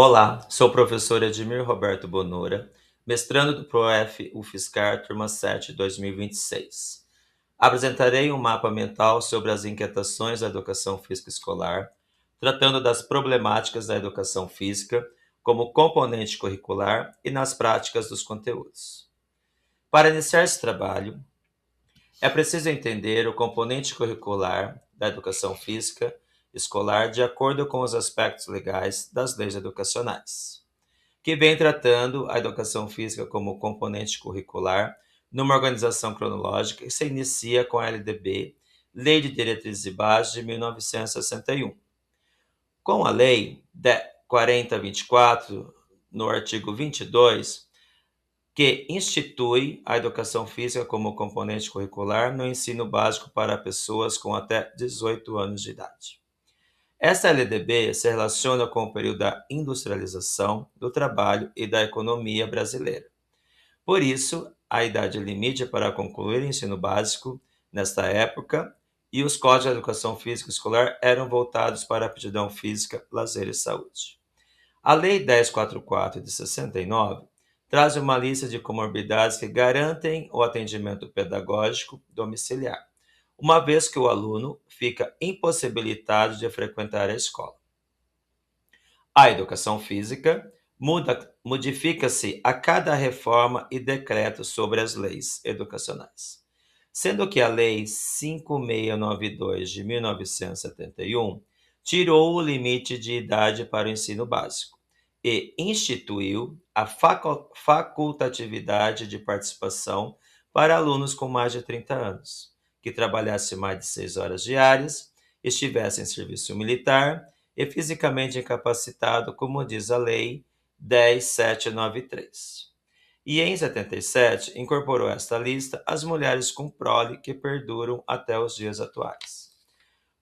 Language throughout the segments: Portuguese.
Olá, sou o professor Edmir Roberto Bonora, mestrando do ProF UFSCar, turma 7, 2026. Apresentarei um mapa mental sobre as inquietações da educação física escolar, tratando das problemáticas da educação física como componente curricular e nas práticas dos conteúdos. Para iniciar esse trabalho, é preciso entender o componente curricular da educação física escolar de acordo com os aspectos legais das leis educacionais, que vem tratando a educação física como componente curricular numa organização cronológica que se inicia com a LDB, Lei de Diretrizes e Bases de 1961. Com a Lei 4024, no artigo 22, que institui a educação física como componente curricular no ensino básico para pessoas com até 18 anos de idade. Esta LDB se relaciona com o período da industrialização, do trabalho e da economia brasileira. Por isso, a idade limite para concluir o ensino básico nesta época e os códigos de educação física escolar eram voltados para a aptidão física, lazer e saúde. A Lei 1044 de 69 traz uma lista de comorbidades que garantem o atendimento pedagógico domiciliar, uma vez que o aluno fica impossibilitado de frequentar a escola. A educação física modifica-se a cada reforma e decreto sobre as leis educacionais, sendo que a Lei 5692 de 1971 tirou o limite de idade para o ensino básico e instituiu a facultatividade de participação para alunos com mais de 30 anos, que trabalhassem mais de 6 horas diárias, estivessem em serviço militar e fisicamente incapacitado, como diz a Lei 10.793. E em 77, incorporou a esta lista as mulheres com prole que perduram até os dias atuais.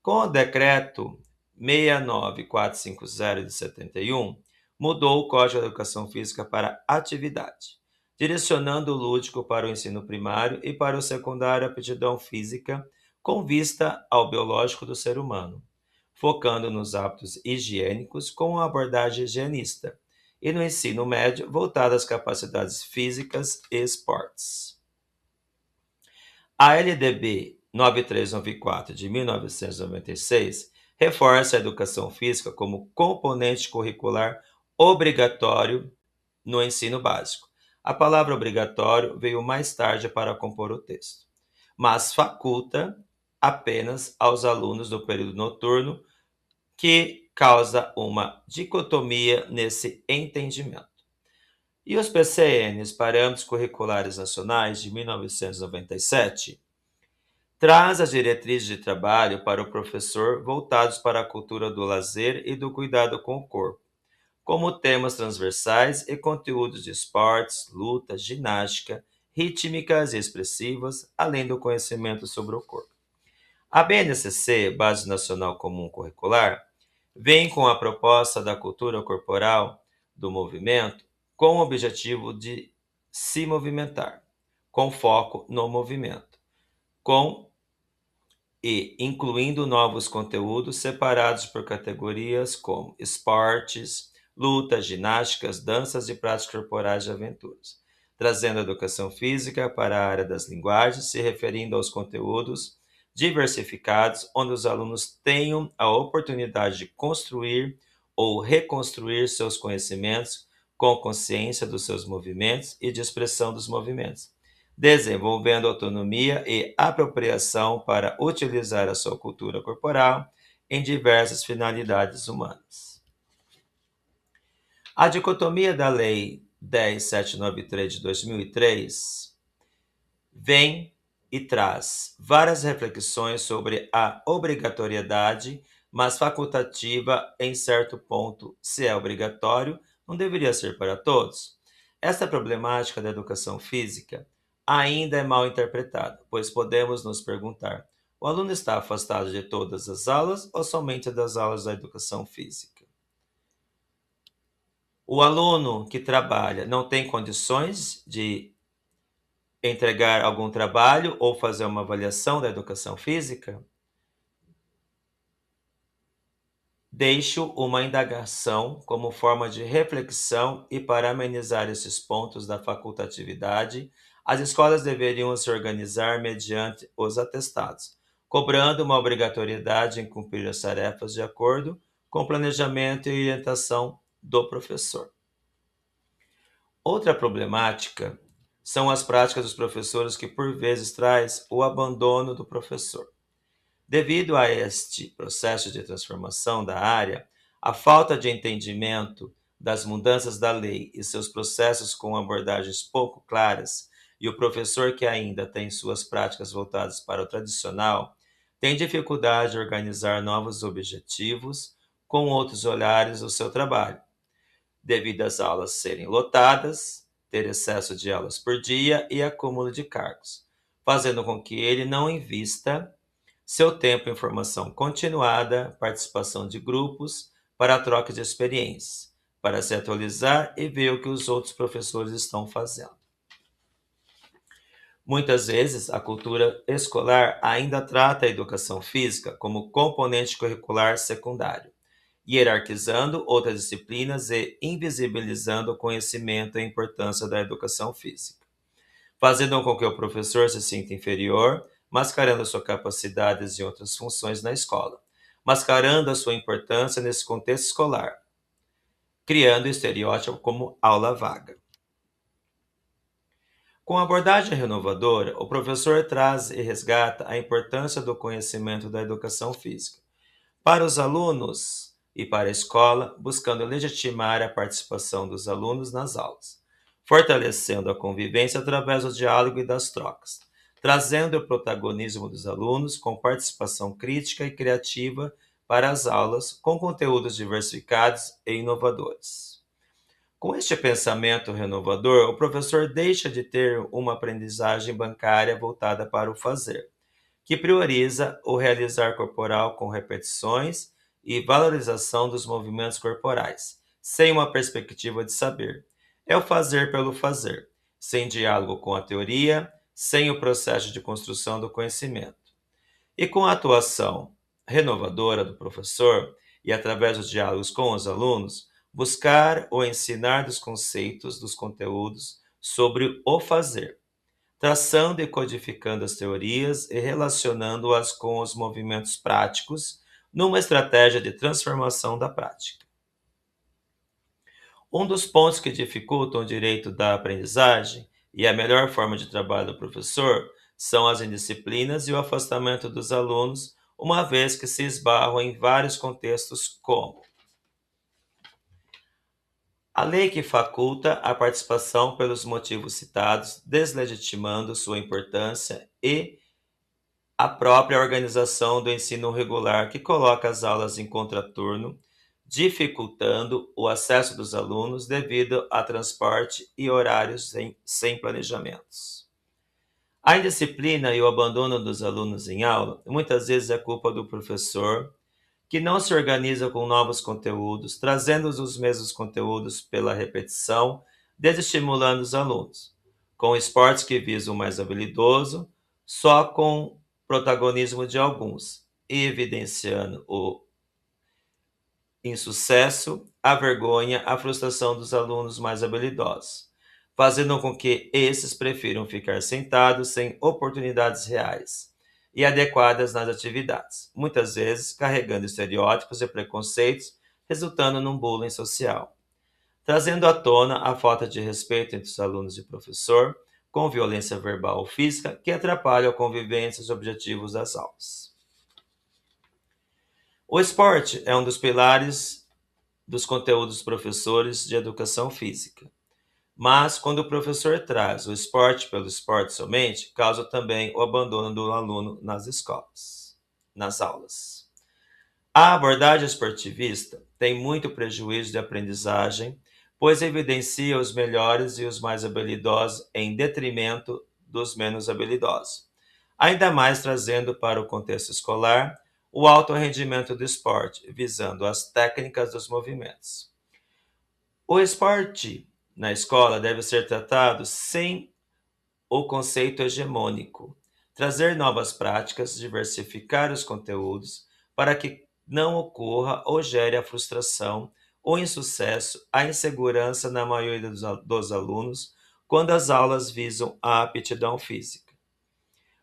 Com o decreto 69450 de 71, mudou o Código da Educação Física para atividade, direcionando o lúdico para o ensino primário e para o secundário a aptidão física com vista ao biológico do ser humano, focando nos hábitos higiênicos com uma abordagem higienista, e no ensino médio voltado às capacidades físicas e esportes. A LDB 9394 de 1996 reforça a educação física como componente curricular obrigatório no ensino básico. A palavra obrigatório veio mais tarde para compor o texto, mas faculta apenas aos alunos do período noturno, que causa uma dicotomia nesse entendimento. E os PCNs, Parâmetros Curriculares Nacionais, de 1997, traz as diretrizes de trabalho para o professor voltados para a cultura do lazer e do cuidado com o corpo, como temas transversais e conteúdos de esportes, luta, ginástica, rítmicas e expressivas, além do conhecimento sobre o corpo. A BNCC, Base Nacional Comum Curricular, vem com a proposta da cultura corporal do movimento com o objetivo de se movimentar, com foco no movimento, incluindo novos conteúdos separados por categorias como esportes, lutas, ginásticas, danças e práticas corporais de aventuras, trazendo a educação física para a área das linguagens, se referindo aos conteúdos diversificados, onde os alunos tenham a oportunidade de construir ou reconstruir seus conhecimentos com consciência dos seus movimentos e de expressão dos movimentos, desenvolvendo autonomia e apropriação para utilizar a sua cultura corporal em diversas finalidades humanas. A dicotomia da Lei 10.793 de 2003 vem e traz várias reflexões sobre a obrigatoriedade, mas facultativa em certo ponto. Se é obrigatório, não deveria ser para todos? Esta problemática da educação física ainda é mal interpretada, pois podemos nos perguntar: o aluno está afastado de todas as aulas ou somente das aulas da educação física? O aluno que trabalha não tem condições de entregar algum trabalho ou fazer uma avaliação da educação física? Deixo uma indagação como forma de reflexão e para amenizar esses pontos da facultatividade, as escolas deveriam se organizar mediante os atestados, cobrando uma obrigatoriedade em cumprir as tarefas de acordo com o planejamento e orientação do professor. Outra problemática são as práticas dos professores que por vezes traz o abandono do professor. Devido a este processo de transformação da área, a falta de entendimento das mudanças da lei e seus processos com abordagens pouco claras, e o professor que ainda tem suas práticas voltadas para o tradicional, tem dificuldade de organizar novos objetivos com outros olhares do seu trabalho, devido às aulas serem lotadas, ter excesso de aulas por dia e acúmulo de cargos, fazendo com que ele não invista seu tempo em formação continuada, participação de grupos, para a troca de experiências, para se atualizar e ver o que os outros professores estão fazendo. Muitas vezes, a cultura escolar ainda trata a educação física como componente curricular secundário, hierarquizando outras disciplinas e invisibilizando o conhecimento e a importância da educação física, fazendo com que o professor se sinta inferior, mascarando suas capacidades e outras funções na escola, mascarando a sua importância nesse contexto escolar, criando o estereótipo como aula vaga. Com a abordagem renovadora, o professor traz e resgata a importância do conhecimento da educação física para os alunos e para a escola, buscando legitimar a participação dos alunos nas aulas, fortalecendo a convivência através do diálogo e das trocas, trazendo o protagonismo dos alunos com participação crítica e criativa para as aulas, com conteúdos diversificados e inovadores. Com este pensamento renovador, o professor deixa de ter uma aprendizagem bancária voltada para o fazer, que prioriza o realizar corporal com repetições e valorização dos movimentos corporais, sem uma perspectiva de saber. É o fazer pelo fazer, sem diálogo com a teoria, sem o processo de construção do conhecimento. E com a atuação renovadora do professor e através dos diálogos com os alunos, buscar ou ensinar dos conceitos, dos conteúdos sobre o fazer, traçando e codificando as teorias e relacionando-as com os movimentos práticos, numa estratégia de transformação da prática. Um dos pontos que dificultam o direito da aprendizagem e a melhor forma de trabalho do professor são as indisciplinas e o afastamento dos alunos, uma vez que se esbarram em vários contextos, como a lei que faculta a participação pelos motivos citados, deslegitimando sua importância, e a própria organização do ensino regular, que coloca as aulas em contraturno, dificultando o acesso dos alunos devido a transporte e horários sem planejamentos. A indisciplina e o abandono dos alunos em aula muitas vezes é culpa do professor, que não se organiza com novos conteúdos, trazendo os mesmos conteúdos pela repetição, desestimulando os alunos, com esportes que visam o mais habilidoso, só com protagonismo de alguns, evidenciando o insucesso, a vergonha, a frustração dos alunos mais habilidosos, fazendo com que esses prefiram ficar sentados sem oportunidades reais e adequadas nas atividades, muitas vezes carregando estereótipos e preconceitos, resultando num bullying social, trazendo à tona a falta de respeito entre os alunos e professor, com violência verbal ou física que atrapalha a convivência e os objetivos das aulas. O esporte é um dos pilares dos conteúdos dos professores de educação física. Mas, quando o professor traz o esporte pelo esporte somente, causa também o abandono do aluno nas escolas, nas aulas. A abordagem esportivista tem muito prejuízo de aprendizagem, pois evidencia os melhores e os mais habilidosos em detrimento dos menos habilidosos, ainda mais trazendo para o contexto escolar o alto rendimento do esporte, visando as técnicas dos movimentos. O esporte na escola deve ser tratado sem o conceito hegemônico, trazer novas práticas, diversificar os conteúdos para que não ocorra ou gere a frustração, o insucesso, a insegurança na maioria dos alunos quando as aulas visam a aptidão física.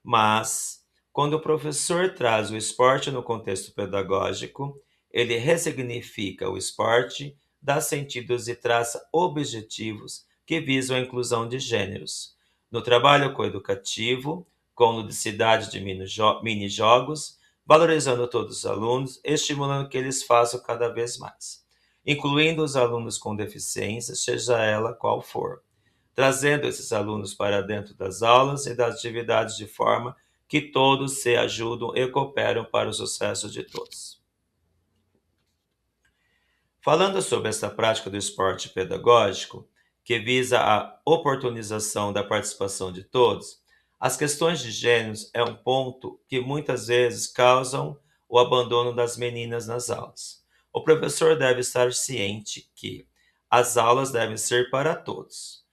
Mas, quando o professor traz o esporte no contexto pedagógico, ele ressignifica o esporte, dá sentidos e traça objetivos que visam a inclusão de gêneros. No trabalho coeducativo, com ludicidade de mini-jogos, valorizando todos os alunos, estimulando que eles façam cada vez mais, incluindo os alunos com deficiência, seja ela qual for, trazendo esses alunos para dentro das aulas e das atividades de forma que todos se ajudam e cooperam para o sucesso de todos. Falando sobre essa prática do esporte pedagógico, que visa a oportunização da participação de todos, as questões de gêneros é um ponto que muitas vezes causam o abandono das meninas nas aulas. O professor deve estar ciente que as aulas devem ser para todos,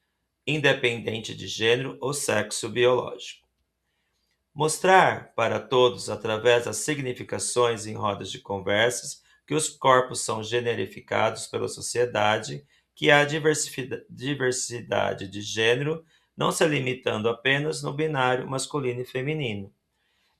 independente de gênero ou sexo biológico. Mostrar para todos, através das significações em rodas de conversas, que os corpos são generificados pela sociedade, que há diversidade de gênero, não se limitando apenas no binário masculino e feminino.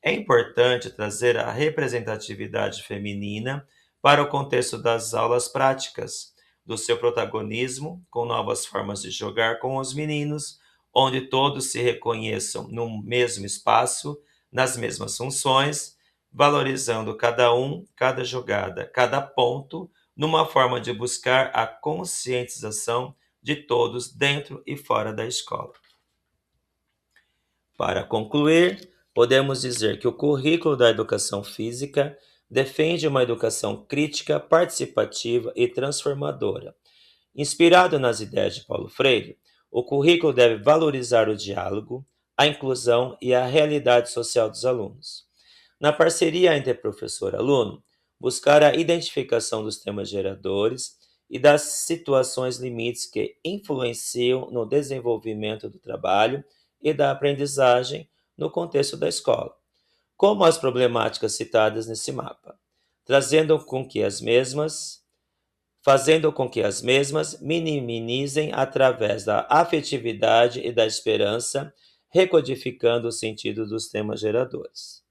É importante trazer a representatividade feminina para o contexto das aulas práticas, do seu protagonismo, com novas formas de jogar com os meninos, onde todos se reconheçam no mesmo espaço, nas mesmas funções, valorizando cada um, cada jogada, cada ponto, numa forma de buscar a conscientização de todos dentro e fora da escola. Para concluir, podemos dizer que o currículo da educação física defende uma educação crítica, participativa e transformadora. Inspirado nas ideias de Paulo Freire, o currículo deve valorizar o diálogo, a inclusão e a realidade social dos alunos. Na parceria entre professor e aluno, buscar a identificação dos temas geradores e das situações limites que influenciam no desenvolvimento do trabalho e da aprendizagem no contexto da escola, como as problemáticas citadas nesse mapa, trazendo com que as mesmas, fazendo com que as mesmas minimizem através da afetividade e da esperança, recodificando o sentido dos temas geradores.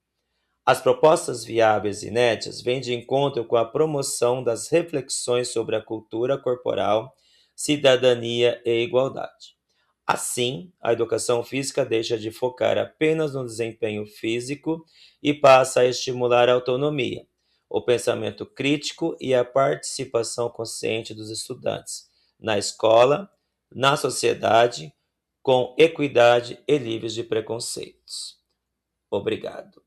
As propostas viáveis e inéditas vêm de encontro com a promoção das reflexões sobre a cultura corporal, cidadania e igualdade. Assim, a educação física deixa de focar apenas no desempenho físico e passa a estimular a autonomia, o pensamento crítico e a participação consciente dos estudantes na escola, na sociedade, com equidade e livres de preconceitos. Obrigado.